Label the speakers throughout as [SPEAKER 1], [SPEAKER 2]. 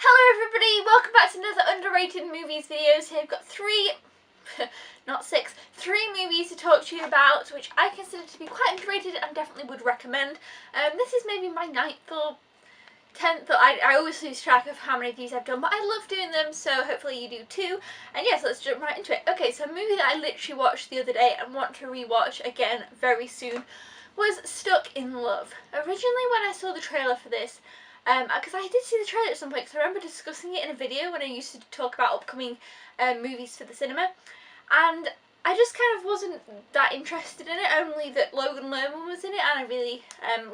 [SPEAKER 1] Hello everybody, welcome back to another underrated movies videos. Here we've got three movies to talk to you about, which I consider to be quite underrated and definitely would recommend. This is maybe my 9th or 10th, I always lose track of how many of these I've done, but I love doing them, so hopefully you do too. And yes, let's jump right into it. Okay, so a movie that I literally watched the other day and want to rewatch again very soon was Stuck in Love. Originally when I saw the trailer for this, because I did see the trailer at some point, because I remember discussing it in a video when I used to talk about upcoming movies for the cinema, and I just kind of wasn't that interested in it, only that Logan Lerman was in it, and I really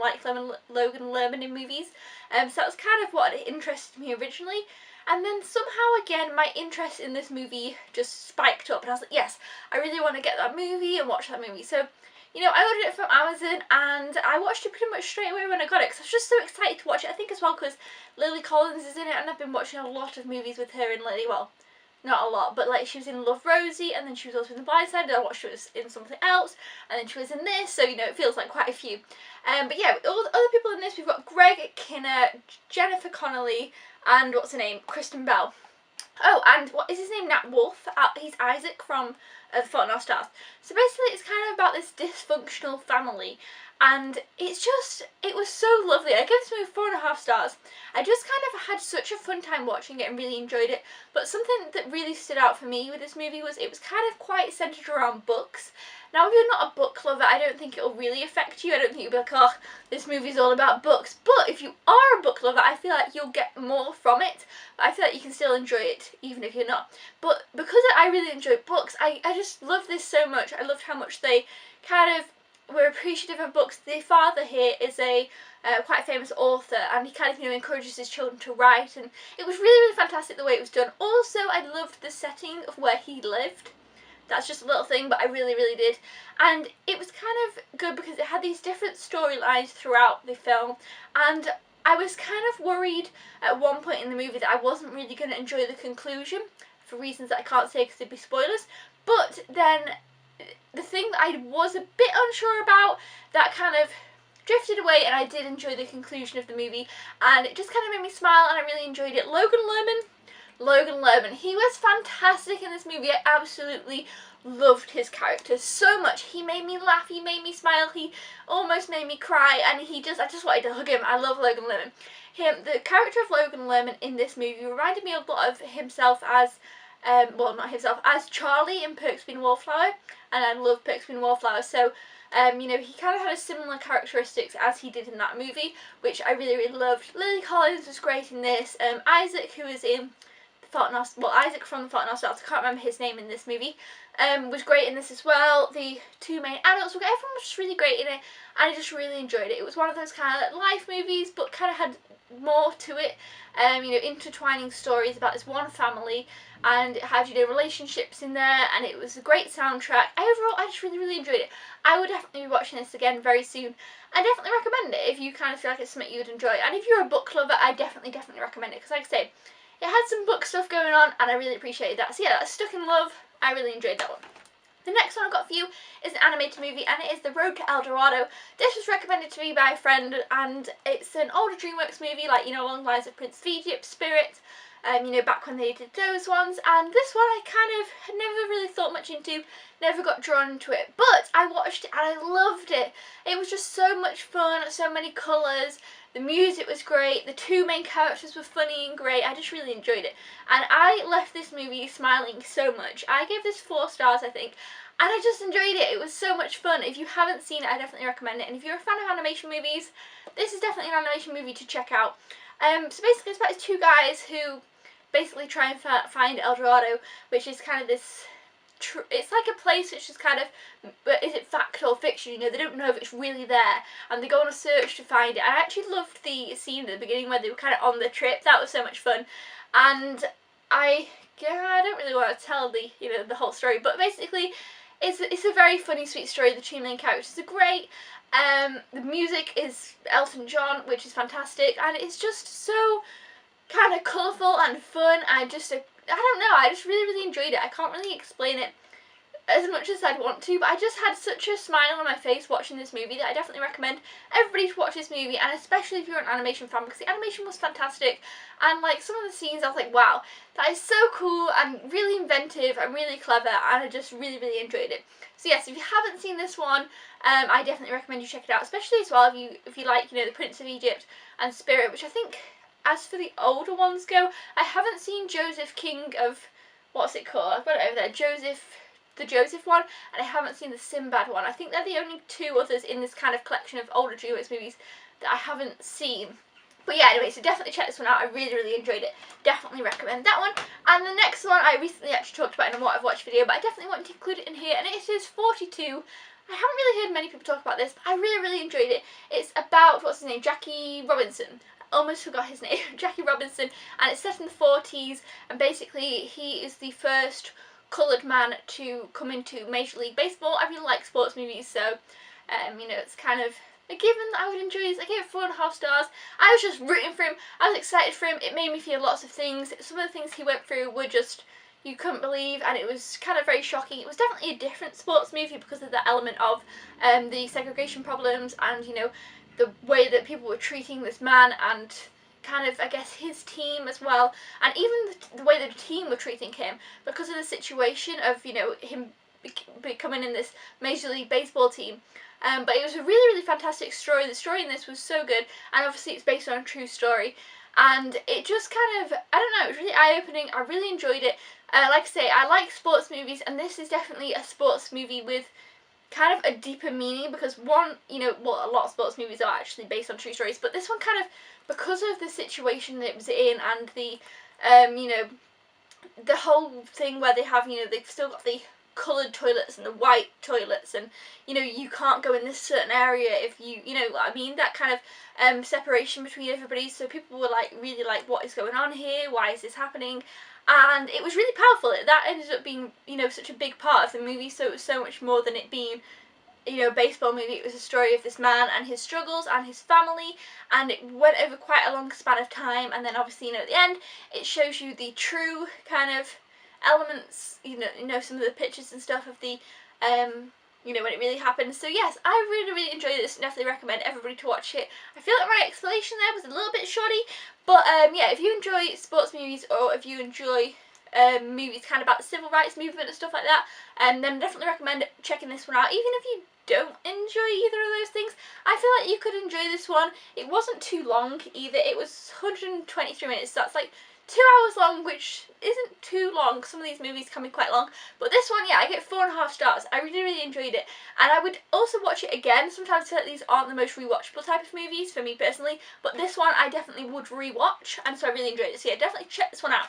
[SPEAKER 1] like Logan Lerman in movies, so that was kind of what interested me originally. And then somehow again my interest in this movie just spiked up, and I was like, yes, I really want to get that movie and watch that movie. So, you know, I ordered it from Amazon and I watched it pretty much straight away when I got it, because I was just so excited to watch it. I think as well because Lily Collins is in it, and I've been watching a lot of movies with her in lately. Well, not a lot, but like she was in Love, Rosie, and then she was also in The Blind Side, and I watched her in something else, and then she was in this, so you know, it feels like quite a few. But yeah, all the other people in this, we've got Greg Kinnear, Jennifer Connelly, and what's her name? Kristen Bell. Oh, and what is his name? Nat Wolff. He's Isaac from The Fault in Our Stars. So basically it's kind of about this dysfunctional family, and it was so lovely. I gave this movie 4.5 stars. I just kind of had such a fun time watching it and really enjoyed it. But something that really stood out for me with this movie was it was kind of quite centred around books. Now, if you're not a book lover, I don't think it'll really affect you. I don't think you'll be like, oh, this movie's all about books. But if you are a book lover, I feel like you'll get more from it. But I feel like you can still enjoy it, even if you're not. But because I really enjoy books, I just love this so much. I loved how much they kind of were appreciative of books. The father here is a quite famous author, and he kind of, you know, encourages his children to write. And it was really, really fantastic the way it was done. Also, I loved the setting of where he lived. That's just a little thing, but I really, really did. And it was kind of good because it had these different storylines throughout the film, and I was kind of worried at one point in the movie that I wasn't really going to enjoy the conclusion, for reasons that I can't say because they'd be spoilers. But then the thing that I was a bit unsure about, that kind of drifted away, and I did enjoy the conclusion of the movie, and it just kind of made me smile, and I really enjoyed it. Logan Lerman, he was fantastic in this movie. I absolutely loved his character so much. He made me laugh, he made me smile, he almost made me cry, and I just wanted to hug him. I love Logan Lerman. The character of Logan Lerman in this movie reminded me a lot of himself as, well, not himself, as Charlie in Perks of Being a Wallflower, and I love Perks of Being a Wallflower, so you know, he kind of had a similar characteristics as he did in that movie, which I really, really loved. Lily Collins was great in this. Isaac, who was in Isaac from The Fault in Our Stars, I can't remember his name in this movie, was great in this as well. The two main adults, everyone was just really great in it, and I just really enjoyed it. It was one of those kind of life movies, but kind of had more to it, you know, intertwining stories about this one family, and it had, you know, relationships in there, and it was a great soundtrack. Overall, I just really, really enjoyed it. I would definitely be watching this again very soon. I definitely recommend it if you kind of feel like it's something you would enjoy, and if you're a book lover, I definitely recommend it, because like I say, it had some book stuff going on, and I really appreciated that. So yeah, that's Stuck in Love. I really enjoyed that one. The next one I've got for you is an animated movie, and it is The Road to El Dorado. This was recommended to me by a friend, and it's an older DreamWorks movie, like, you know, along the lines of Prince of Egypt, Spirit, you know, back when they did those ones. And this one I kind of had never really thought much into, never got drawn into it, but I watched it and I loved it. It was just so much fun, so many colours. The music was great, the two main characters were funny and great. I just really enjoyed it, and I left this movie smiling so much. I gave this 4 stars, I think, and I just enjoyed it. It was so much fun. If you haven't seen it, I definitely recommend it, and if you're a fan of animation movies, this is definitely an animation movie to check out. So basically it's about these two guys who basically try and find El Dorado, which is kind of this, it's like a place which is kind of, but is it fact or fiction? You know, they don't know if it's really there, and they go on a search to find it. I actually loved the scene at the beginning where they were kind of on the trip. That was so much fun, and I don't really want to tell the, you know, the whole story, but basically it's a very funny, sweet story. The two main characters are great. The music is Elton John, which is fantastic, and it's just so kind of colourful and fun. I don't know, I just really, really enjoyed it. I can't really explain it as much as I'd want to, but I just had such a smile on my face watching this movie that I definitely recommend everybody to watch this movie, and especially if you're an animation fan, because the animation was fantastic, and like some of the scenes I was like, wow, that is so cool and really inventive and really clever, and I just really, really enjoyed it. So yes, if you haven't seen this one, I definitely recommend you check it out, especially as well if you like, you know, the Prince of Egypt and Spirit, which I think, as for the older ones go, I haven't seen Joseph King of, what's it called? I've got it over there, the Joseph one, and I haven't seen the Sinbad one. I think they're the only two others in this kind of collection of older DreamWorks movies that I haven't seen. But yeah, anyway, so definitely check this one out. I really, really enjoyed it. Definitely recommend that one. And the next one I recently actually talked about in a What I've Watched video, but I definitely want to include it in here, and it is 42. I haven't really heard many people talk about this, but I really, really enjoyed it. It's about, what's his name, Jackie Robinson. I almost forgot his name, Jackie Robinson, and it's set in the 40s, and basically he is the first coloured man to come into Major League Baseball. I really like sports movies, so you know, it's kind of a given that I would enjoy this. I gave it 4.5 stars. I was just rooting for him. I was excited for him. It made me feel lots of things. Some of the things he went through were just, you couldn't believe, and it was kind of very shocking. It was definitely a different sports movie because of the element of the segregation problems and, you know, the way that people were treating this man and kind of, I guess, his team as well, and even the way that the team were treating him because of the situation of, you know, him becoming in this Major League Baseball team. But it was a really, really fantastic story. The story in this was so good, and obviously it's based on a true story, and it just kind of, I don't know, it was really eye-opening. I really enjoyed it. Like I say, I like sports movies, and this is definitely a sports movie with kind of a deeper meaning, because one, you know, well, a lot of sports movies are actually based on true stories, but this one kind of, because of the situation that it was in, and the, you know, the whole thing where they have, you know, they've still got the coloured toilets and the white toilets, and, you know, you can't go in this certain area if you know what I mean, that kind of separation between everybody, so people were like, really like, what is going on here, why is this happening? And it was really powerful. That ended up being, you know, such a big part of the movie, so it was so much more than it being, you know, a baseball movie. It was a story of this man and his struggles and his family, and it went over quite a long span of time, and then obviously, you know, at the end, it shows you the true kind of elements, you know, some of the pictures and stuff of the, you know, when it really happened. So yes, I really, really enjoyed this, and definitely recommend everybody to watch it. I feel like my explanation there was a little bit shoddy, but yeah, if you enjoy sports movies, or if you enjoy movies kind of about the civil rights movement and stuff like that, then definitely recommend checking this one out. Even if you don't enjoy either of those things, I feel like you could enjoy this one. It wasn't too long either. It was 123 minutes, so that's like 2 hours long, which isn't too long. Some of these movies can be quite long, but this one, yeah, I get 4.5 stars. I really, really enjoyed it, and I would also watch it again. Sometimes I feel like these aren't the most rewatchable type of movies for me personally, but this one I definitely would rewatch, and so I really enjoyed it. So yeah, definitely check this one out.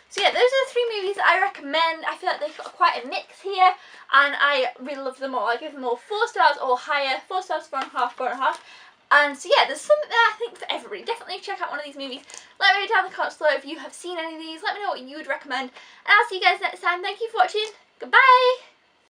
[SPEAKER 1] So yeah, those are the 3 movies that I recommend. I feel like they've got quite a mix here, and I really love them all. I give them all 4 stars or higher, 4 stars, 4.5, 4.5. And so yeah, there's something there, I think, for everybody. Definitely check out one of these movies. Let me know down in the comments below if you have seen any of these. Let me know what you would recommend. And I'll see you guys next time. Thank you for watching. Goodbye!